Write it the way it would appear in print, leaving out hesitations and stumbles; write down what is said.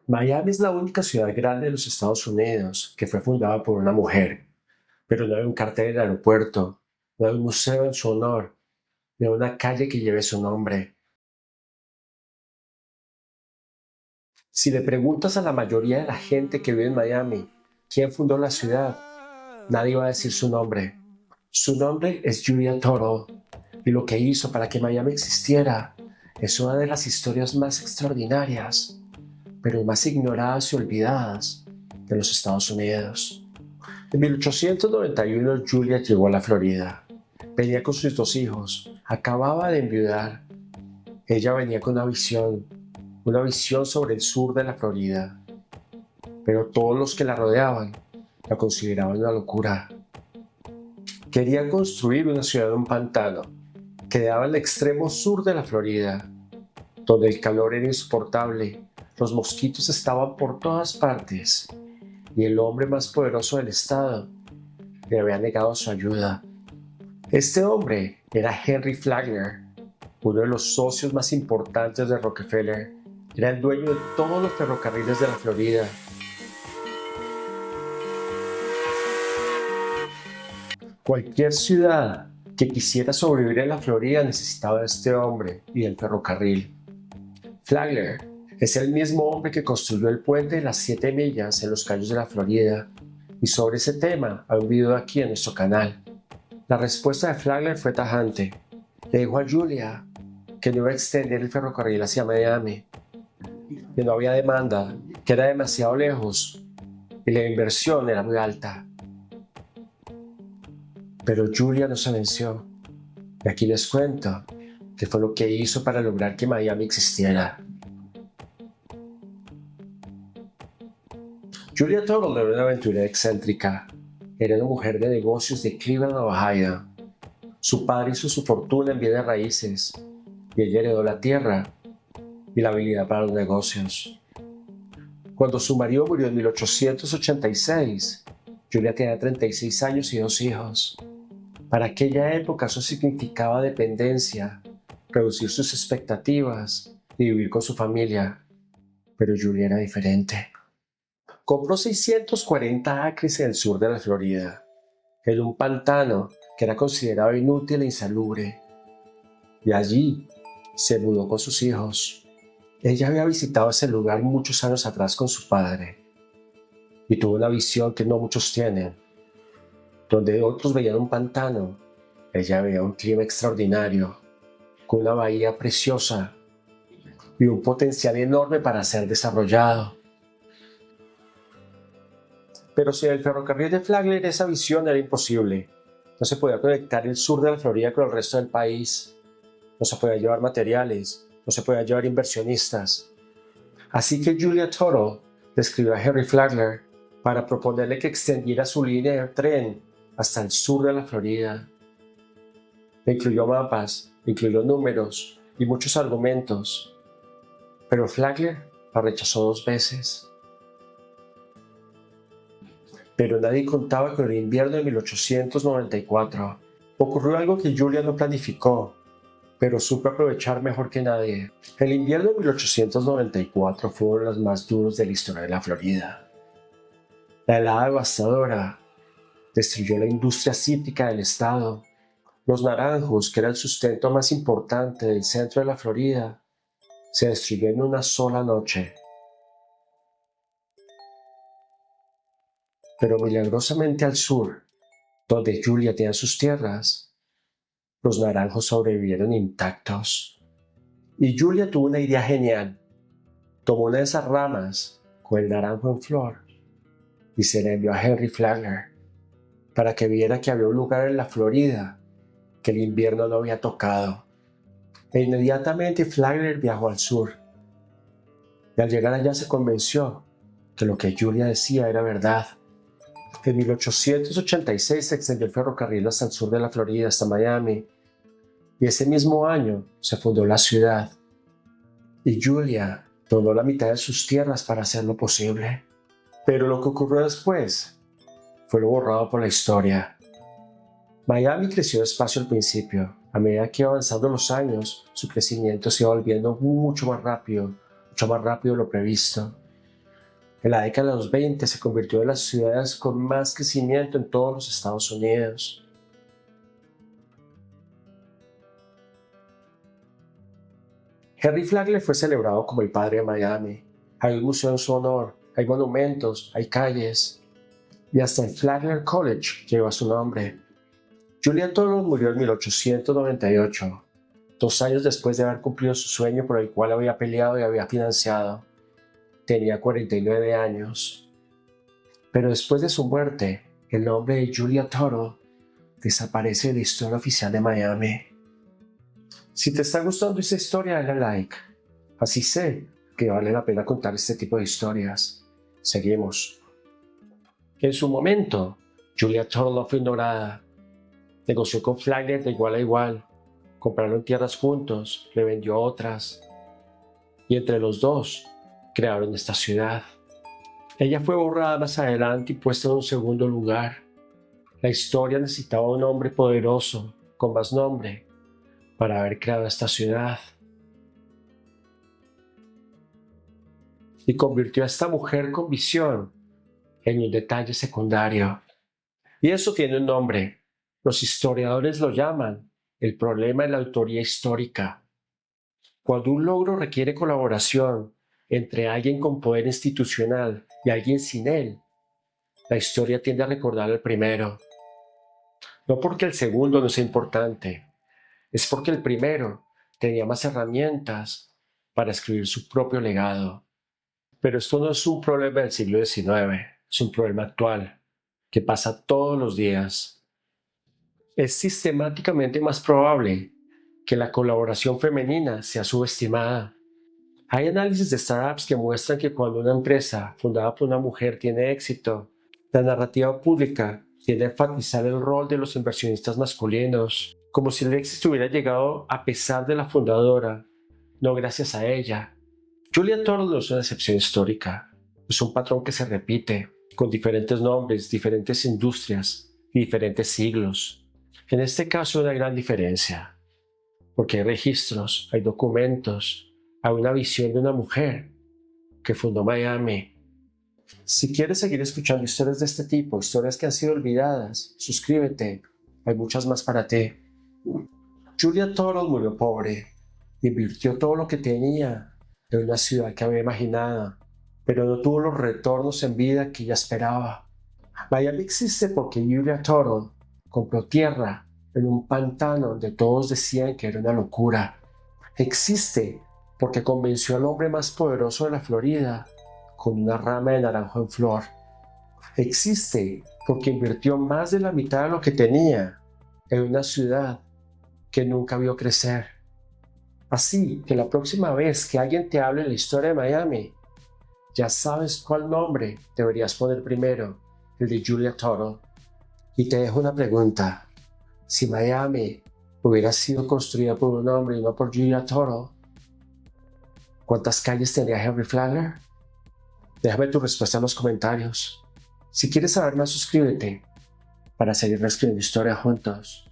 Miami es la única ciudad grande de los Estados Unidos que fue fundada por una mujer, pero no hay un cartel en el aeropuerto, no hay un museo en su honor, ni una calle que lleve su nombre. Si le preguntas a la mayoría de la gente que vive en Miami quién fundó la ciudad, nadie va a decir su nombre. Su nombre es Julia Tuttle, y lo que hizo para que Miami existiera es una de las historias más extraordinarias, pero más ignoradas y olvidadas de los Estados Unidos. En 1891 Julia llegó a la Florida. Venía con sus dos hijos, acababa de enviudar. Ella venía con una visión sobre el sur de la Florida, pero todos los que la rodeaban la consideraban una locura. Quería construir una ciudad en un pantano que daba al extremo sur de la Florida, donde el calor era insoportable, los mosquitos estaban por todas partes y el hombre más poderoso del estado le había negado su ayuda. Este hombre era Henry Flagler, uno de los socios más importantes de Rockefeller. Era el dueño de todos los ferrocarriles de la Florida. Cualquier ciudad que quisiera sobrevivir en la Florida necesitaba de este hombre y del ferrocarril. Flagler es el mismo hombre que construyó el puente de las 7 millas en los Cayos de la Florida, y sobre ese tema hay un video aquí en nuestro canal. La respuesta de Flagler fue tajante. Le dijo a Julia que no iba a extender el ferrocarril hacia Miami, que no había demanda, que era demasiado lejos y la inversión era muy alta. Pero Julia no se venció, y aquí les cuento qué fue lo que hizo para lograr que Miami existiera. Julia Tuttle era una aventurera excéntrica. Era una mujer de negocios de Cleveland, Ohio. Su padre hizo su fortuna en bienes raíces y ella heredó la tierra y la habilidad para los negocios. Cuando su marido murió en 1886, Julia tenía 36 años y 2 hijos. Para aquella época eso significaba dependencia, reducir sus expectativas y vivir con su familia. Pero Julia era diferente. Compró 640 acres en el sur de la Florida, en un pantano que era considerado inútil e insalubre. Y allí se mudó con sus hijos. Ella había visitado ese lugar muchos años atrás con su padre y tuvo una visión que no muchos tienen. Donde otros veían un pantano, ella veía un clima extraordinario, con una bahía preciosa y un potencial enorme para ser desarrollado. Pero sin el ferrocarril de Flagler esa visión era imposible. No se podía conectar el sur de la Florida con el resto del país. No se podía llevar materiales, no se podía llevar inversionistas. Así que Julia Tuttle le escribió a Henry Flagler para proponerle que extendiera su línea de tren hasta el sur de la Florida. Le incluyó mapas, incluyó números y muchos argumentos, pero Flagler la rechazó 2 veces. Pero nadie contaba con el invierno de 1894. Ocurrió algo que Julia no planificó, pero supo aprovechar mejor que nadie. El invierno de 1894 fue uno de los más duros de la historia de la Florida. La helada devastadora destruyó la industria cítrica del estado. Los naranjos, que era el sustento más importante del centro de la Florida, se destruyó en una sola noche. Pero milagrosamente al sur, donde Julia tenía sus tierras, los naranjos sobrevivieron intactos. Y Julia tuvo una idea genial. Tomó una de esas ramas con el naranjo en flor y se la envió a Henry Flagler para que viera que había un lugar en la Florida que el invierno no había tocado. E inmediatamente Flagler viajó al sur. Y al llegar allá se convenció que lo que Julia decía era verdad. En 1886 se extendió el ferrocarril hasta el sur de la Florida, hasta Miami, y ese mismo año se fundó la ciudad. Y Julia donó la mitad de sus tierras para hacerlo posible. Pero lo que ocurrió después fue lo borrado por la historia. Miami creció despacio al principio. A medida que iba avanzando los años, su crecimiento se iba volviendo mucho más rápido de lo previsto. En la década de los 20 se convirtió en las ciudades con más crecimiento en todos los Estados Unidos. Henry Flagler fue celebrado como el padre de Miami. Hay un museo en su honor, hay monumentos, hay calles, y hasta el Flagler College lleva su nombre. Julia Toro murió en 1898, 2 años después de haber cumplido su sueño por el cual había peleado y había financiado. Tenía 49 años. Pero después de su muerte, el nombre de Julia Toro desaparece de la historia oficial de Miami. Si te está gustando esta historia, dale like. Así sé que vale la pena contar este tipo de historias. Seguimos. En su momento, Julia Toro no fue ignorada. Negoció con Flagler de igual a igual. Compraron tierras juntos, le vendió otras. Y entre los dos, crearon esta ciudad. Ella fue borrada más adelante y puesta en un segundo lugar. La historia necesitaba un hombre poderoso, con más nombre, para haber creado esta ciudad. Y convirtió a esta mujer con visión en un detalle secundario. Y eso tiene un nombre. Los historiadores lo llaman el problema de la autoría histórica. Cuando un logro requiere colaboración entre alguien con poder institucional y alguien sin él, la historia tiende a recordar al primero. No porque el segundo no sea importante, es porque el primero tenía más herramientas para escribir su propio legado. Pero esto no es un problema del siglo XIX, es un problema actual, que pasa todos los días. Es sistemáticamente más probable que la colaboración femenina sea subestimada. Hay análisis de startups que muestran que cuando una empresa fundada por una mujer tiene éxito, la narrativa pública tiende a enfatizar el rol de los inversionistas masculinos, como si el éxito hubiera llegado a pesar de la fundadora, no gracias a ella. Julia Toro no es una excepción histórica, es un patrón que se repite, con diferentes nombres, diferentes industrias y diferentes siglos. En este caso hay una gran diferencia, porque hay registros, hay documentos, hay una visión de una mujer que fundó Miami. Si quieres seguir escuchando historias de este tipo, historias que han sido olvidadas, suscríbete, hay muchas más para ti. Julia Toro murió pobre, invirtió todo lo que tenía en una ciudad que había imaginado, pero no tuvo los retornos en vida que ella esperaba. Miami existe porque Julia Toro compró tierra en un pantano donde todos decían que era una locura. Existe porque convenció al hombre más poderoso de la Florida con una rama de naranjo en flor. Existe porque invirtió más de la mitad de lo que tenía en una ciudad que nunca vio crecer. Así que la próxima vez que alguien te hable de la historia de Miami, ya sabes cuál nombre deberías poner primero, el de Julia Toro. Y te dejo una pregunta. Si Miami hubiera sido construida por un hombre y no por Julia Toro, ¿cuántas calles tendría Henry Flagler? Déjame tu respuesta en los comentarios. Si quieres saber más, suscríbete para seguir reescribiendo historia juntos.